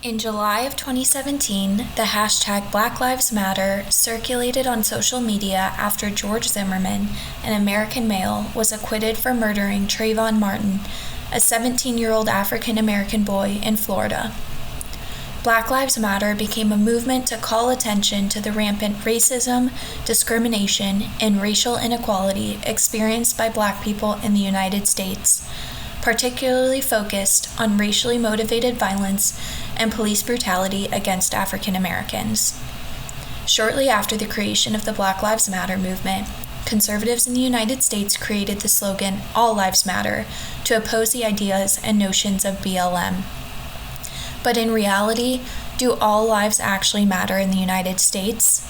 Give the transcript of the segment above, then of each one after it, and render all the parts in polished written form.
In July of 2017, the hashtag Black Lives Matter circulated on social media after George Zimmerman, an American male, was acquitted for murdering Trayvon Martin, a 17-year-old African-American boy in Florida. Black Lives Matter became a movement to call attention to the rampant racism, discrimination, and racial inequality experienced by Black people in the United States, particularly focused on racially motivated violence and police brutality against African Americans. Shortly after the creation of the Black Lives Matter movement, conservatives in the United States created the slogan "All Lives Matter" to oppose the ideas and notions of BLM. But in reality, do all lives actually matter in the United States?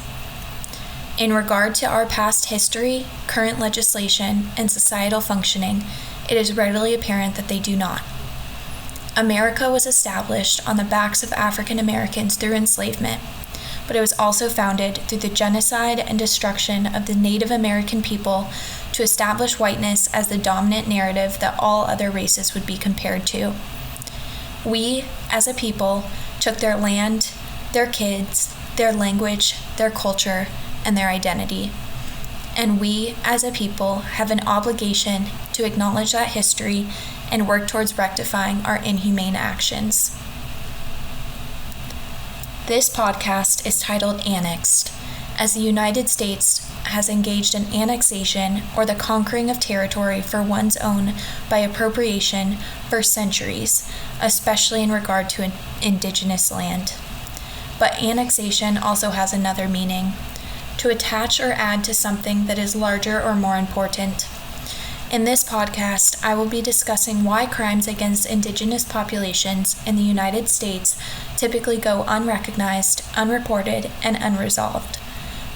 In regard to our past history, current legislation, and societal functioning, it is readily apparent that they do not. America was established on the backs of African Americans through enslavement, but it was also founded through the genocide and destruction of the Native American people to establish whiteness as the dominant narrative that all other races would be compared to. We, as a people, took their land, their kids, their language, their culture, and their identity. And we, as a people, have an obligation to acknowledge that history and work towards rectifying our inhumane actions. This podcast is titled Annexed, as the United States has engaged in annexation or the conquering of territory for one's own by appropriation for centuries, especially in regard to indigenous land. But annexation also has another meaning: to attach or add to something that is larger or more important. In this podcast, I will be discussing why crimes against indigenous populations in the United States typically go unrecognized, unreported, and unresolved.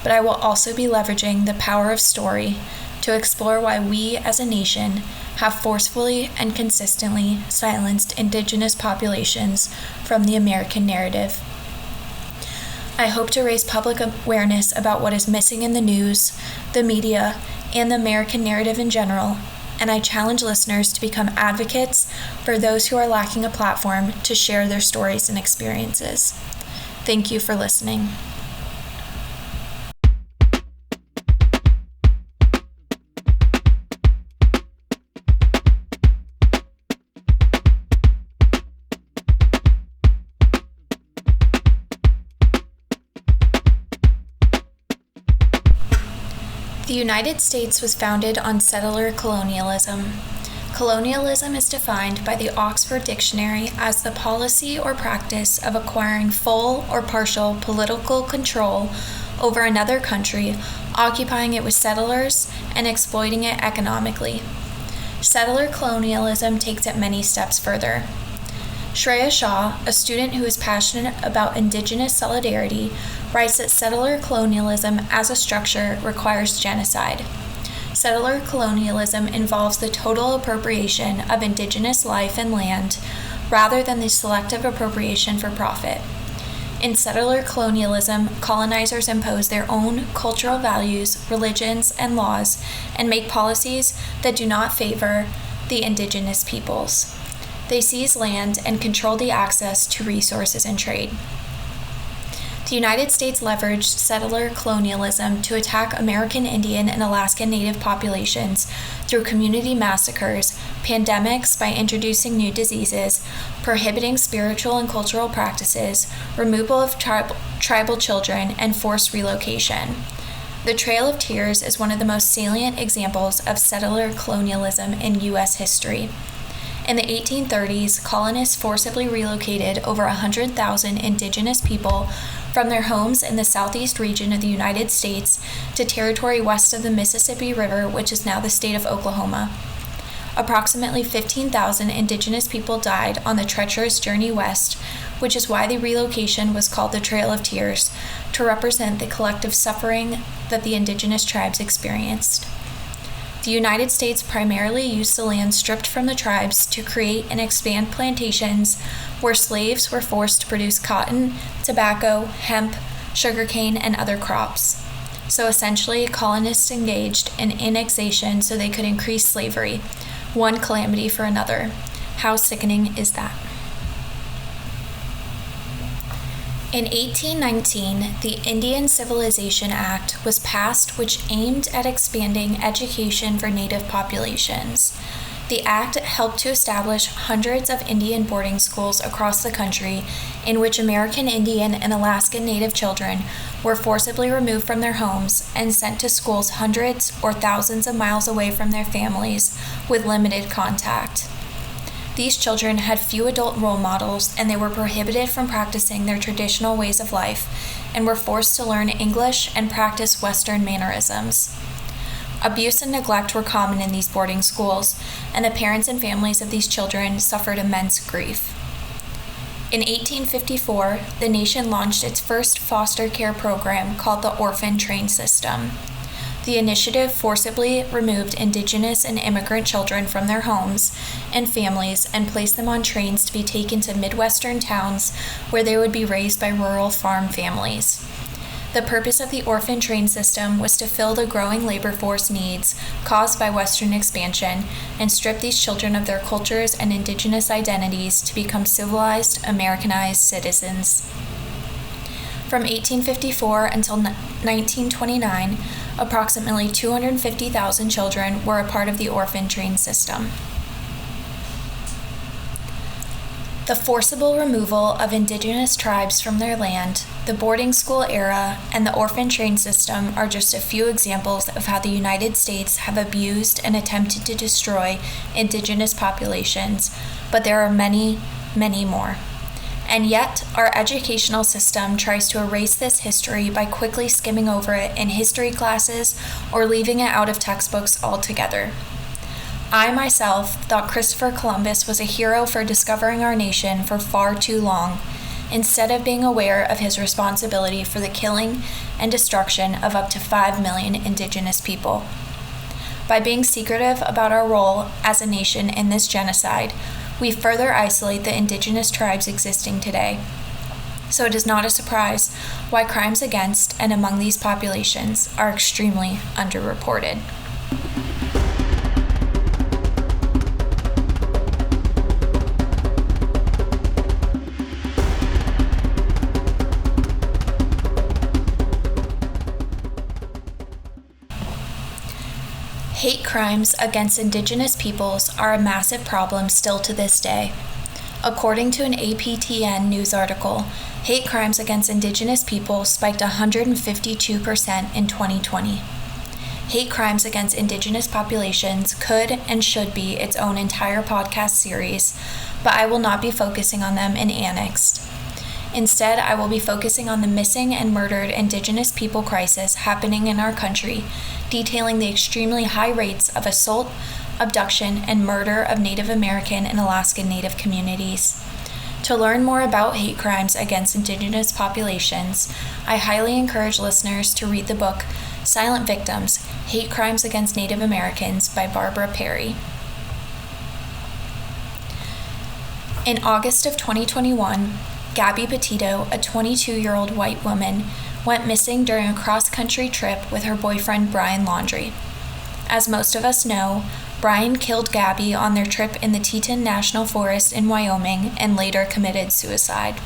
But I will also be leveraging the power of story to explore why we as a nation have forcefully and consistently silenced indigenous populations from the American narrative. I hope to raise public awareness about what is missing in the news, the media, and the American narrative in general, and I challenge listeners to become advocates for those who are lacking a platform to share their stories and experiences. Thank you for listening. The United States was founded on settler colonialism. Colonialism is defined by the Oxford Dictionary as the policy or practice of acquiring full or partial political control over another country, occupying it with settlers, and exploiting it economically. Settler colonialism takes it many steps further. Shreya Shah, a student who is passionate about Indigenous solidarity, writes that settler colonialism as a structure requires genocide. Settler colonialism involves the total appropriation of Indigenous life and land rather than the selective appropriation for profit. In settler colonialism, colonizers impose their own cultural values, religions, and laws and make policies that do not favor the Indigenous peoples. They seize land and control the access to resources and trade. The United States leveraged settler colonialism to attack American Indian and Alaskan Native populations through community massacres, pandemics by introducing new diseases, prohibiting spiritual and cultural practices, removal of tribal children, and forced relocation. The Trail of Tears is one of the most salient examples of settler colonialism in U.S. history. In the 1830s, colonists forcibly relocated over 100,000 indigenous people from their homes in the southeast region of the United States to territory west of the Mississippi River, which is now the state of Oklahoma. Approximately 15,000 indigenous people died on the treacherous journey west, which is why the relocation was called the Trail of Tears, to represent the collective suffering that the indigenous tribes experienced. The United States primarily used the land stripped from the tribes to create and expand plantations where slaves were forced to produce cotton, tobacco, hemp, sugarcane, and other crops. So essentially, colonists engaged in annexation so they could increase slavery, one calamity for another. How sickening is that? In 1819, the Indian Civilization Act was passed, which aimed at expanding education for Native populations. The act helped to establish hundreds of Indian boarding schools across the country in which American Indian and Alaskan Native children were forcibly removed from their homes and sent to schools hundreds or thousands of miles away from their families with limited contact. These children had few adult role models, and they were prohibited from practicing their traditional ways of life and were forced to learn English and practice Western mannerisms. Abuse and neglect were common in these boarding schools, and the parents and families of these children suffered immense grief. In 1854, the nation launched its first foster care program called the Orphan Train System. The initiative forcibly removed Indigenous and immigrant children from their homes and families and placed them on trains to be taken to Midwestern towns where they would be raised by rural farm families. The purpose of the orphan train system was to fill the growing labor force needs caused by Western expansion and strip these children of their cultures and Indigenous identities to become civilized, Americanized citizens. From 1854 until 1929, approximately 250,000 children were a part of the orphan train system. The forcible removal of Indigenous tribes from their land, the boarding school era, and the orphan train system are just a few examples of how the United States have abused and attempted to destroy Indigenous populations, but there are many, many more. And yet, our educational system tries to erase this history by quickly skimming over it in history classes or leaving it out of textbooks altogether. I myself thought Christopher Columbus was a hero for discovering our nation for far too long, instead of being aware of his responsibility for the killing and destruction of up to 5 million Indigenous people. By being secretive about our role as a nation in this genocide, we further isolate the Indigenous tribes existing today. So it is not a surprise why crimes against and among these populations are extremely underreported. Hate crimes against Indigenous peoples are a massive problem still to this day. According to an APTN news article, hate crimes against Indigenous people spiked 152% in 2020. Hate crimes against Indigenous populations could and should be its own entire podcast series, but I will not be focusing on them in Annexed. Instead, I will be focusing on the missing and murdered Indigenous people crisis happening in our country, detailing the extremely high rates of assault, abduction, and murder of Native American and Alaskan Native communities. To learn more about hate crimes against Indigenous populations, I highly encourage listeners to read the book Silent Victims: Hate Crimes Against Native Americans by Barbara Perry. In August of 2021, Gabby Petito, a 22-year-old white woman, went missing during a cross-country trip with her boyfriend Brian Laundrie. As most of us know, Brian killed Gabby on their trip in the Teton National Forest in Wyoming and later committed suicide.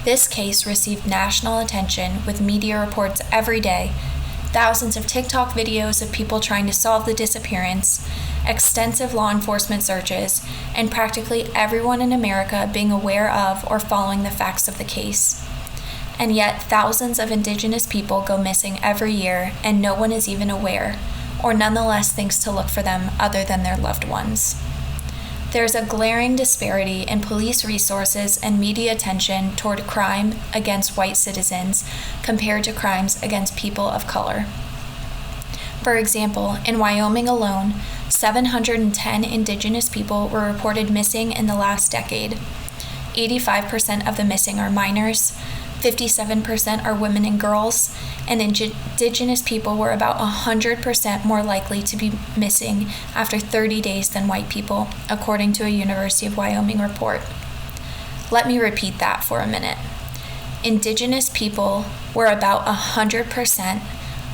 This case received national attention with media reports every day, thousands of TikTok videos of people trying to solve the disappearance, extensive law enforcement searches, and practically everyone in America being aware of or following the facts of the case. And yet, thousands of Indigenous people go missing every year, and no one is even aware, or nonetheless thinks to look for them other than their loved ones. There's a glaring disparity in police resources and media attention toward crime against white citizens compared to crimes against people of color. For example, in Wyoming alone, 710 Indigenous people were reported missing in the last decade. 85% of the missing are minors, 57% are women and girls, and Indigenous people were about 100% more likely to be missing after 30 days than white people, according to a University of Wyoming report. Let me repeat that for a minute. Indigenous people were about 100%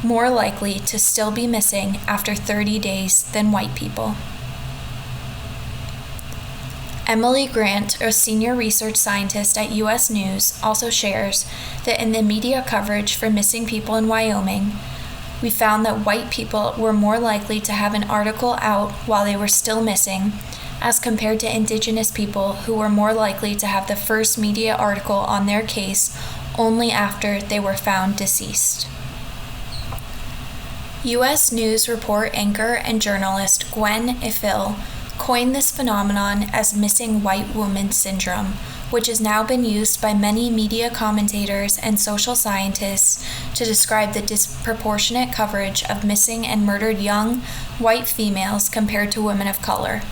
more likely to still be missing after 30 days than white people. Emily Grant, a senior research scientist at U.S. News, also shares that in the media coverage for missing people in Wyoming, we found that white people were more likely to have an article out while they were still missing, as compared to Indigenous people who were more likely to have the first media article on their case only after they were found deceased. U.S. News report anchor and journalist Gwen Ifill coined this phenomenon as missing white woman syndrome, which has now been used by many media commentators and social scientists to describe the disproportionate coverage of missing and murdered young white females compared to women of color.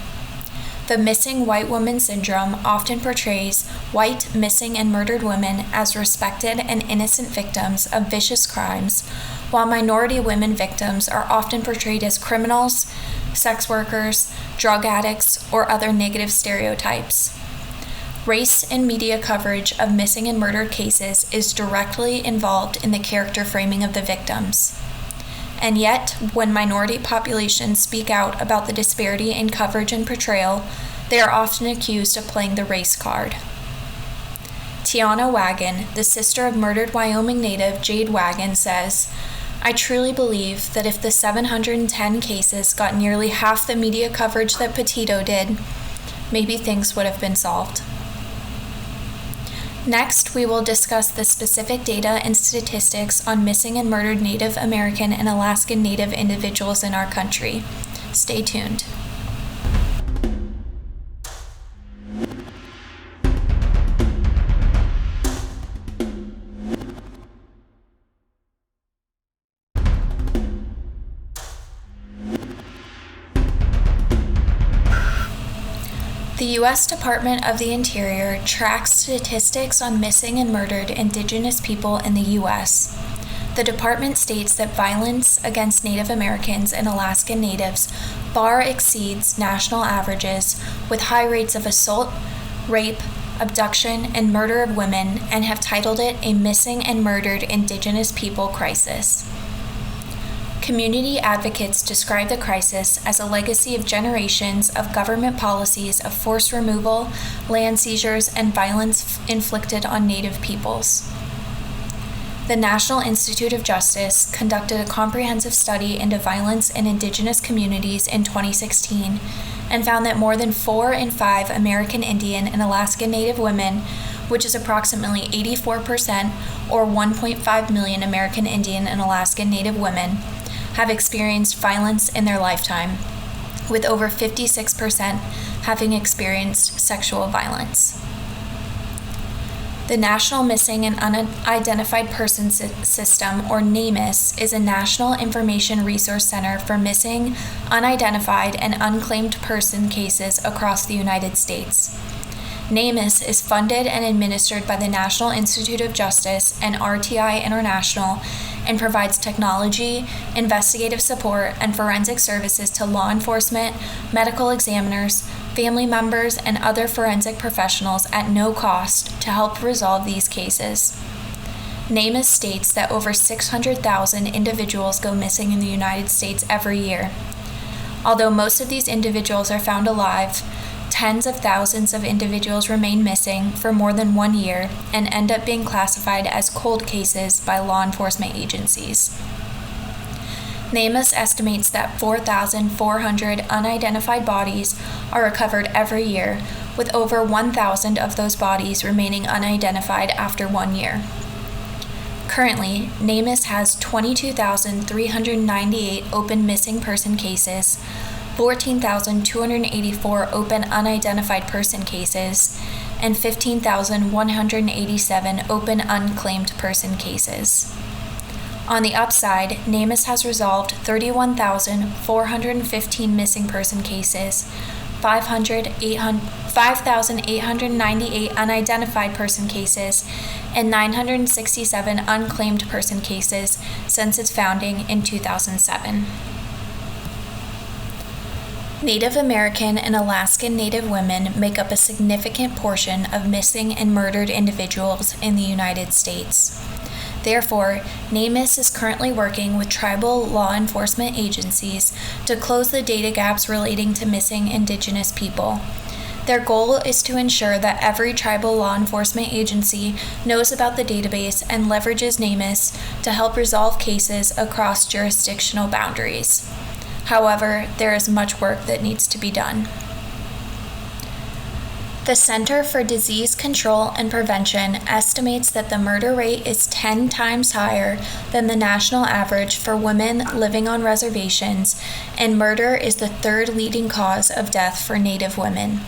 The missing white woman syndrome often portrays white missing and murdered women as respected and innocent victims of vicious crimes, while minority women victims are often portrayed as criminals, sex workers, drug addicts, or other negative stereotypes. Race in media coverage of missing and murdered cases is directly involved in the character framing of the victims. And yet, when minority populations speak out about the disparity in coverage and portrayal, they are often accused of playing the race card. Tiana Wagon, the sister of murdered Wyoming native Jade Wagon, says, "I truly believe that if the 710 cases got nearly half the media coverage that Petito did, maybe things would have been solved." Next, we will discuss the specific data and statistics on missing and murdered Native American and Alaskan Native individuals in our country. Stay tuned. The U.S. Department of the Interior tracks statistics on missing and murdered Indigenous people in the U.S. The department states that violence against Native Americans and Alaskan Natives far exceeds national averages, with high rates of assault, rape, abduction, and murder of women, and have titled it a Missing and Murdered Indigenous People Crisis. Community advocates describe the crisis as a legacy of generations of government policies of forced removal, land seizures, and violence inflicted on Native peoples. The National Institute of Justice conducted a comprehensive study into violence in Indigenous communities in 2016 and found that more than 4 in 5 American Indian and Alaskan Native women, which is approximately 84% or 1.5 million American Indian and Alaskan Native women, have experienced violence in their lifetime, with over 56% having experienced sexual violence. The National Missing and Unidentified Persons System, or NamUs, is a national information resource center for missing, unidentified, and unclaimed person cases across the United States. NamUs is funded and administered by the National Institute of Justice and RTI International, and provides technology, investigative support, and forensic services to law enforcement, medical examiners, family members, and other forensic professionals at no cost to help resolve these cases. NamUs states that over 600,000 individuals go missing in the United States every year. Although most of these individuals are found alive, tens of thousands of individuals remain missing for more than 1 year and end up being classified as cold cases by law enforcement agencies. NamUs estimates that 4,400 unidentified bodies are recovered every year, with over 1,000 of those bodies remaining unidentified after 1 year. Currently, NamUs has 22,398 open missing person cases, 14,284 open unidentified person cases, and 15,187 open unclaimed person cases. On the upside, NamUs has resolved 31,415 missing person cases, 5,898 unidentified person cases, and 967 unclaimed person cases since its founding in 2007. Native American and Alaskan Native women make up a significant portion of missing and murdered individuals in the United States. Therefore, NamUs is currently working with tribal law enforcement agencies to close the data gaps relating to missing Indigenous people. Their goal is to ensure that every tribal law enforcement agency knows about the database and leverages NamUs to help resolve cases across jurisdictional boundaries. However, there is much work that needs to be done. The Center for Disease Control and Prevention estimates that the murder rate is 10 times higher than the national average for women living on reservations, and murder is the third leading cause of death for Native women.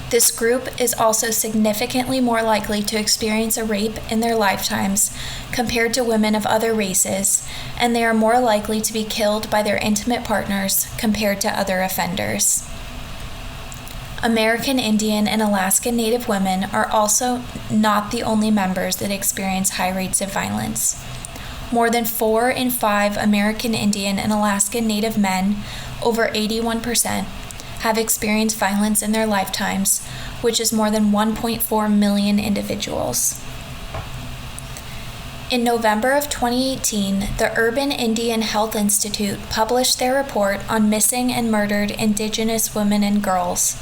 This group is also significantly more likely to experience a rape in their lifetimes compared to women of other races, and they are more likely to be killed by their intimate partners compared to other offenders. American Indian and Alaskan Native women are also not the only members that experience high rates of violence. More than 4 in 5 American Indian and Alaskan Native men, over 81%, have experienced violence in their lifetimes, which is more than 1.4 million individuals. In November of 2018, the Urban Indian Health Institute published their report on missing and murdered Indigenous women and girls.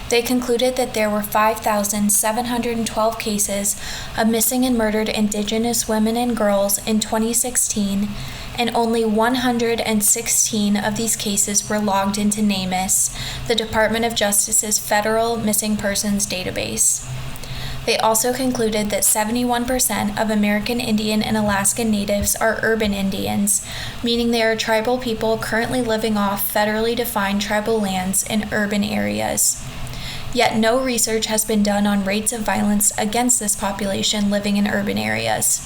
They concluded that there were 5,712 cases of missing and murdered Indigenous women and girls in 2016, and only 116 of these cases were logged into NamUs, the Department of Justice's federal missing persons database. They also concluded that 71% of American Indian and Alaskan Natives are urban Indians, meaning they are tribal people currently living off federally defined tribal lands in urban areas. Yet no research has been done on rates of violence against this population living in urban areas.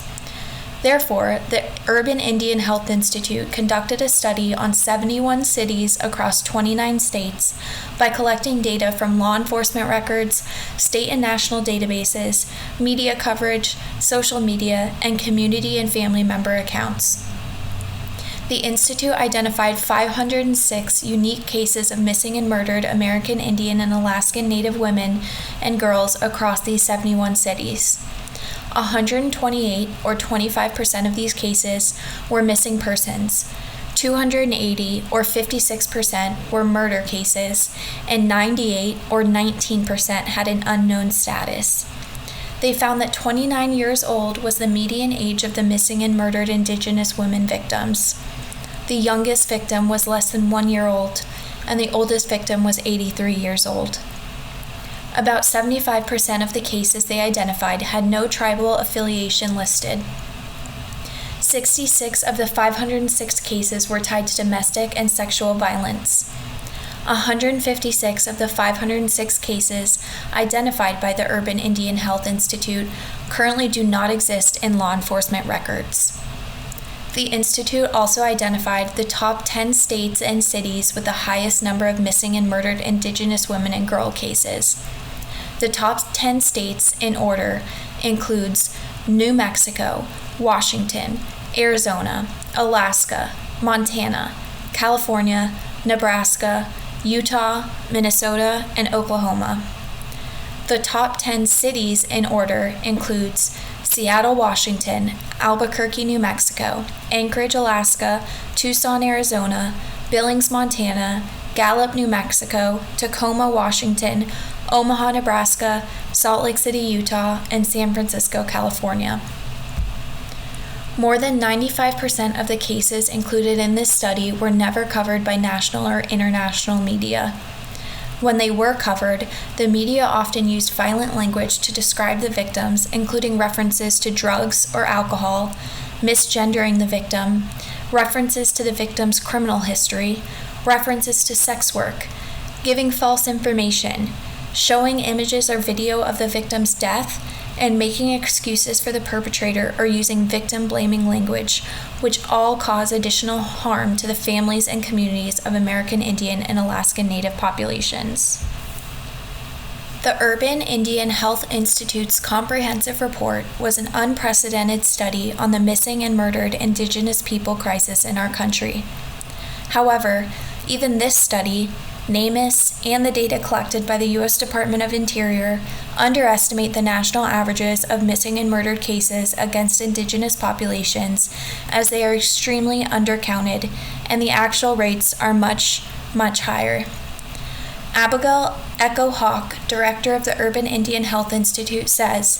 Therefore, the Urban Indian Health Institute conducted a study on 71 cities across 29 states by collecting data from law enforcement records, state and national databases, media coverage, social media, and community and family member accounts. The Institute identified 506 unique cases of missing and murdered American Indian and Alaskan Native women and girls across these 71 cities. 128, or 25% of these cases, were missing persons. 280, or 56%, were murder cases, and 98, or 19%, had an unknown status. They found that 29 years old was the median age of the missing and murdered Indigenous women victims. The youngest victim was less than 1 year old, and the oldest victim was 83 years old. About 75% of the cases they identified had no tribal affiliation listed. 66 of the 506 cases were tied to domestic and sexual violence. 156 of the 506 cases identified by the Urban Indian Health Institute currently do not exist in law enforcement records. The Institute also identified the top 10 states and cities with the highest number of missing and murdered Indigenous women and girl cases. The top 10 states in order includes New Mexico, Washington, Arizona, Alaska, Montana, California, Nebraska, Utah, Minnesota, and Oklahoma. The top 10 cities in order includes Seattle, Washington, Albuquerque, New Mexico, Anchorage, Alaska, Tucson, Arizona, Billings, Montana, Gallup, New Mexico, Tacoma, Washington, Omaha, Nebraska, Salt Lake City, Utah, and San Francisco, California. More than 95% of the cases included in this study were never covered by national or international media. When they were covered, the media often used violent language to describe the victims, including references to drugs or alcohol, misgendering the victim, references to the victim's criminal history, references to sex work, giving false information, showing images or video of the victim's death, and making excuses for the perpetrator or using victim-blaming language, which all cause additional harm to the families and communities of American Indian and Alaskan Native populations. The Urban Indian Health Institute's comprehensive report was an unprecedented study on the missing and murdered Indigenous people crisis in our country. However, even this study, NamUs, and the data collected by the U.S. Department of Interior underestimate the national averages of missing and murdered cases against Indigenous populations, as they are extremely undercounted, and the actual rates are much, much higher. Abigail Echo Hawk, director of the Urban Indian Health Institute, says,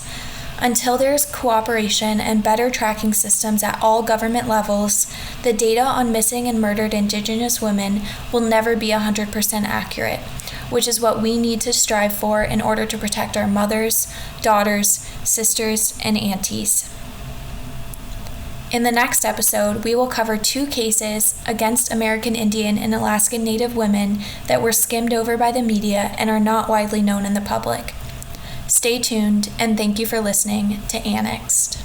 "Until there is cooperation and better tracking systems at all government levels, the data on missing and murdered Indigenous women will never be 100% accurate, which is what we need to strive for in order to protect our mothers, daughters, sisters, and aunties." In the next episode, we will cover 2 cases against American Indian and Alaskan Native women that were skimmed over by the media and are not widely known in the public. Stay tuned, and thank you for listening to Annexed.